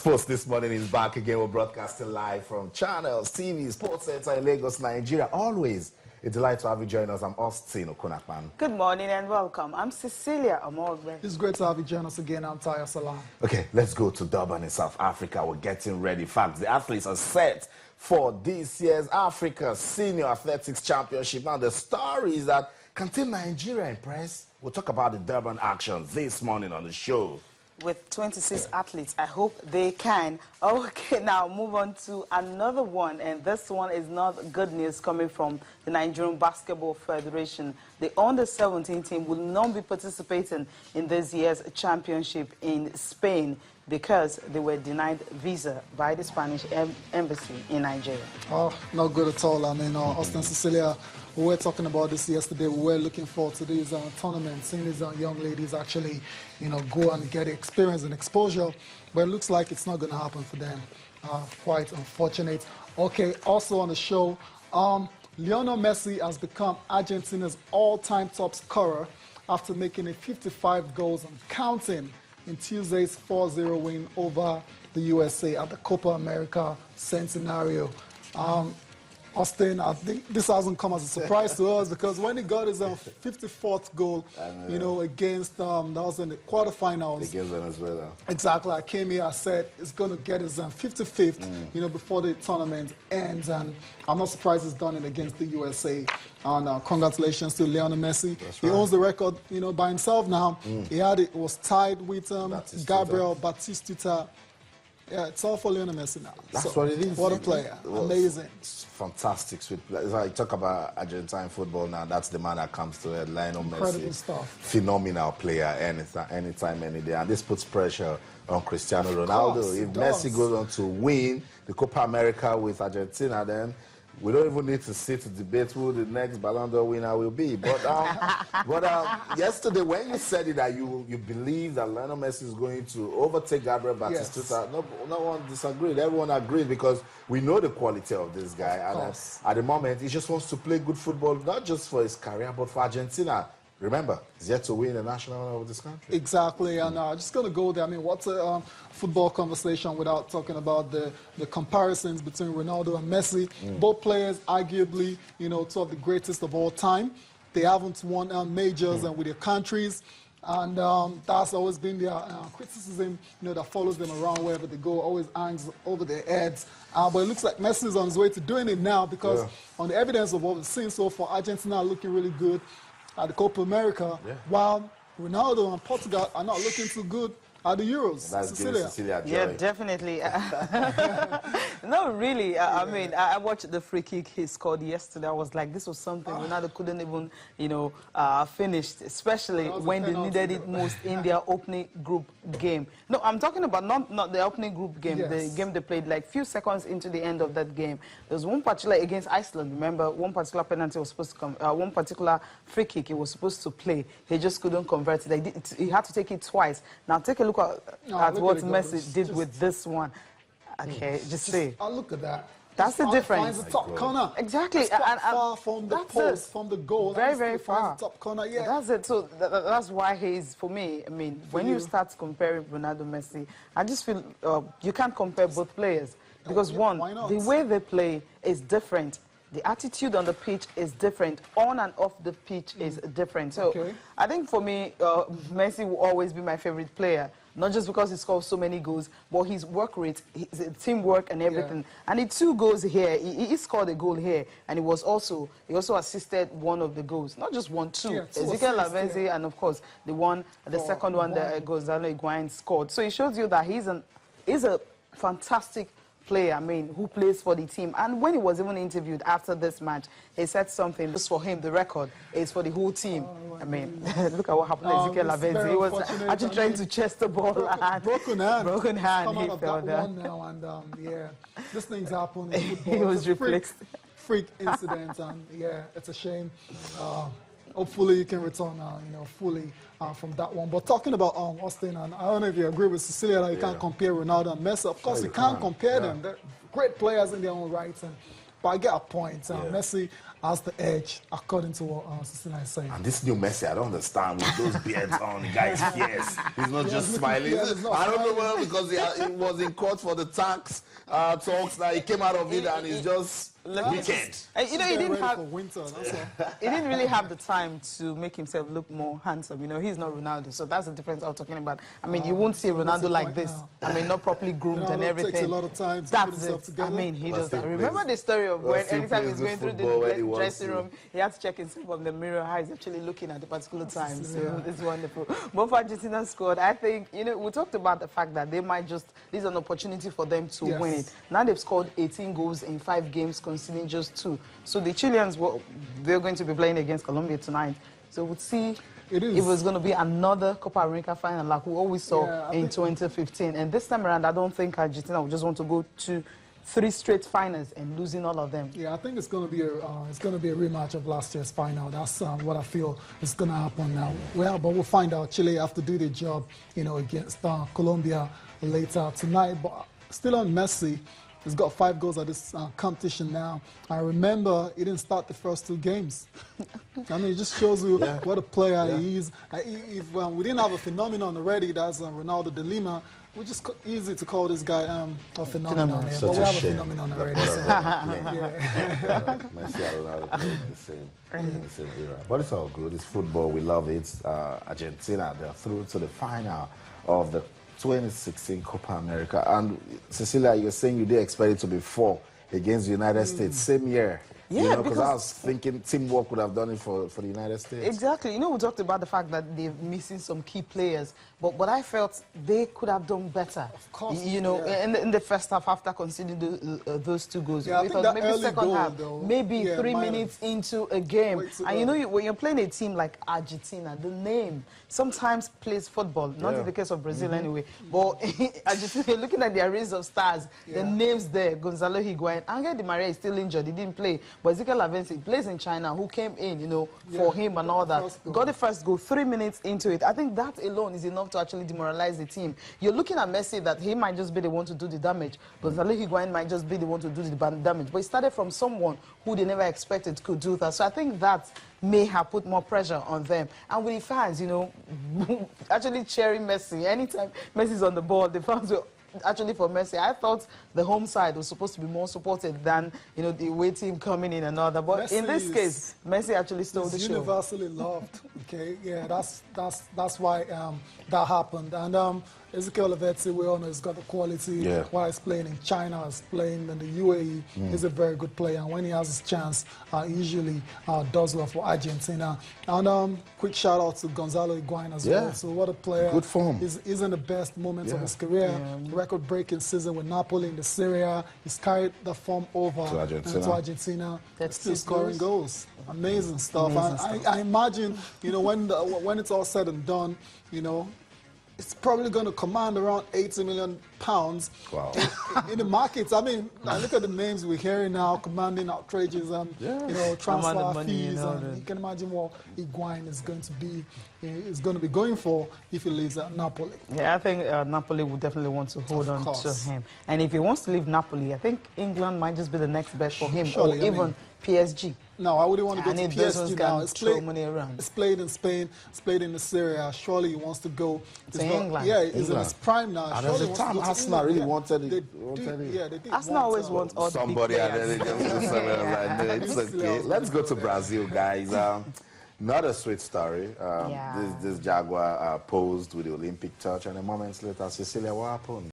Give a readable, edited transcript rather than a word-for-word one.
Sports this morning is back again. We're broadcasting live from channels, TV, Sports Center in Lagos, Nigeria. Always a delight to have you join us. I'm Austin Okunakpan. Good morning and welcome. I'm Cecilia Amogbe. It's great to have you join us again. I'm Taya Salam. Okay, let's go to Durban in South Africa. We're getting ready. In fact, the athletes are set for this year's Africa Senior Athletics Championship. Now, the story is that can Team Nigeria impress? We'll talk about the Durban action this morning on the show. With 26 athletes, I hope they can. Okay, now move on to another one, and this one is not good news coming from the Nigerian Basketball Federation. The under-17 team will not be participating in this year's championship in Spain because they were denied visa by the Spanish embassy in Nigeria. Oh, not good at all. I mean, Austin, Cecilia, we were talking about this yesterday. We were looking forward to these tournaments, seeing these young ladies actually, go and get experience and exposure. But it looks like it's not going to happen for them. Quite unfortunate. Okay, also on the show, Lionel Messi has become Argentina's all-time top scorer after making it 55 goals and counting in Tuesday's 4-0 win over the USA at the Copa America Centenario. Austin, I think this hasn't come as a surprise to us because when he got his 54th goal, against, that was in the quarterfinals. Against Venezuela. Exactly. I came here, I said he's going to get his 55th, before the tournament ends. And I'm not surprised he's done it against the USA. And congratulations to Lionel Messi. He owns the record, by himself now. He had it was tied with Gabriel Batistuta. Yeah, it's all for Lionel Messi now. That's what it is. What a player. Amazing. It's fantastic, sweet player. It's like, talk about Argentine football now. That's the man that comes to it, Lionel Messi. Incredible stuff. Phenomenal player anytime, any day. And this puts pressure on Cristiano Ronaldo. If Messi goes on to win the Copa America with Argentina, then we don't even need to sit to debate who the next Ballon d'Or winner will be. But yesterday, when you said it, that you believe that Lionel Messi is going to overtake Gabriel Batistuta, no one disagreed. Everyone agreed because we know the quality of this guy. And at the moment, he just wants to play good football, not just for his career, but for Argentina. Remember, he's yet to win the national honor of this country. Exactly, and just going to go there. I mean, what's a football conversation without talking about the comparisons between Ronaldo and Messi? Both players, arguably, two of the greatest of all time. They haven't won majors and with their countries, and that's always been their criticism, that follows them around wherever they go, always hangs over their heads. But it looks like Messi is on his way to doing it now because on the evidence of what we've seen so far, Argentina are looking really good at the Copa America, while Ronaldo and Portugal are not looking too good at the Euros. That's Cecilia joy. Yeah, definitely. No, really. I mean, I watched the free kick he scored yesterday. I was like, this was something Ronaldo couldn't even, finish, especially when they needed it most in their opening group game. No, I'm talking about not the opening group game, the game they played like few seconds into the end of that game. There was one particular against Iceland. Remember, one particular penalty was supposed to come, one particular free kick he was supposed to play. He just couldn't convert it. He had to take it twice. Now take a look at what Messi did with this one. Okay, just see. Look at that. That's the difference. Finds the top corner. Exactly. And far from the post, from the goal. Very, very far. The top corner. Yeah. That's it. So that's why he's, for me, I mean, when you start comparing Ronaldo Messi, I just feel you can't compare both players. Because one, the way they play is different. The attitude on the pitch is different. On and off the pitch is different. So I think for me, Messi will always be my favorite player. Not just because he scores so many goals, but his work rate, his teamwork and everything. And the 2 goals here, he scored a goal here, and he also assisted one of the goals. Not just 1, 2. Ezekiel Lavezzi, and of course the second one that Gonzalo Higuain scored. So it shows you that he's a fantastic player, I mean, who plays for the team. And when he was even interviewed after this match, he said something. Just for him, the record is for the whole team. I mean, look at what happened to Ezekiel Lavezzi. He was actually trying to chase the ball. Broken hand. Broken hand. Come out of that one now, and this thing's happened in football. He was replaced. Freak incident, and it's a shame. Hopefully you can return, fully from that one. But talking about Austin, and I don't know if you agree with Cecilia that you can't compare Ronaldo and Messi. Of course, you can't compare them. They're great players in their own rights. And But I get a point. Messi has the edge, according to what Cecilia is saying. And this new Messi, I don't understand. With those beards on, the guy's fierce. He's not just smiling. I don't know whether because he was in court for the tax talks. That he came out of it and he's just wicked. You know, he didn't have winter. he didn't really have the time to make himself look more handsome. You know, he's not Ronaldo, so that's the difference I'm talking about. I mean, you won't see Ronaldo like this. I mean, not properly groomed and everything. Takes a lot of time to that's it. I mean, he does that. Remember the story of when anytime he's going through the dressing room, he has to check himself on the mirror how he's actually looking at the particular time. So it's wonderful. But for Argentina squad, I think, you know, we talked about the fact that they might just, this is an opportunity for them to win it. Now they've scored 18 goals in 5 games, conceding just 2. So the Chileans, they're going to be playing against Colombia tonight. So we'll see if it was going to be another Copa America final like we always saw in 2015. And this time around, I don't think Argentina will just want to go to 3 straight finals and losing all of them. Yeah, I think it's going to be a rematch of last year's final. That's what I feel is going to happen now. Well, but we'll find out. Chile have to do their job, you know, against Colombia later tonight. But still on Messi. He's got 5 goals at this competition now. I remember he didn't start the first 2 games. I mean, it just shows you what a player he is. If we didn't have a phenomenon already, that's Ronaldo de Lima, which is easy to call this guy a phenomenon. But we have a phenomenon already. Messi and Ronaldo the same era. But it's all good. It's football. We love it. Argentina, they're through to the final of the 2016 Copa America. And Cecilia, you're saying you did expect it to be 4 against the United States, same year. Yeah, you know, because I was thinking teamwork would have done it for the United States. Exactly. You know, we talked about the fact that they're missing some key players, but I felt they could have done better. Of course. You know, in the first half after conceding those 2 goals. Yeah, I think that maybe second goal, half, though, maybe 3 minutes into a game. And you know, when you're playing a team like Argentina, the name sometimes plays football, not in the case of Brazil anyway. But Argentina, looking at the arrays of stars, the names there, Gonzalo Higuain, Angel Di Maria is still injured, he didn't play. But Ezekiel Lavenzi plays in China, who came in, you know, for him and all that. Got the first goal 3 minutes into it. I think that alone is enough to actually demoralize the team. You're looking at Messi that he might just be the one to do the damage. Gonzalo Higuain might just be the one to do the damage. But he started from someone who they never expected could do that. So I think that may have put more pressure on them. And with the fans, you know, actually cheering Messi. Anytime Messi's on the ball, the fans will actually for Messi. I thought the home side was supposed to be more supported than, you know, the away team coming in and all that. But Messi in this case, Messi actually stole the show. Universally loved. Okay, yeah, that's why that happened. And Ezekiel Lavenzi, we all know he's got the quality. While he's playing in China, he's playing in the UAE. He's a very good player. And when he has his chance, he usually does well for Argentina. And quick shout out to Gonzalo Higuain as well. So what a player. Good form. He's in the best moments of his career. Record-breaking season with Napoli in the Serie A. He's carried the form over to Argentina. That's still scoring goals. Amazing stuff. And I imagine, you know, when it's all said and done, you know, it's probably going to command around £80 million in the markets. I mean, look at the names we're hearing now, commanding outrageous, you know, transfer fees. And you can imagine what Higuain is going to be going for if he leaves at Napoli. Yeah, I think Napoli would definitely want to hold on to him. And if he wants to leave Napoli, I think England might just be the next best for him, or even PSG. No, I wouldn't want to go to PSG now. It's played in Spain. It's played in the Serie A. Surely he wants to go to England. Yeah, he's in his prime now. And there's a time Arsenal really wanted it. They did. Arsenal always wants all somebody, and then they just do something like, it's okay. Let's go to Brazil, guys. Not a sweet story. This Jaguar posed with the Olympic touch, and a moment later, Cecilia, what happened?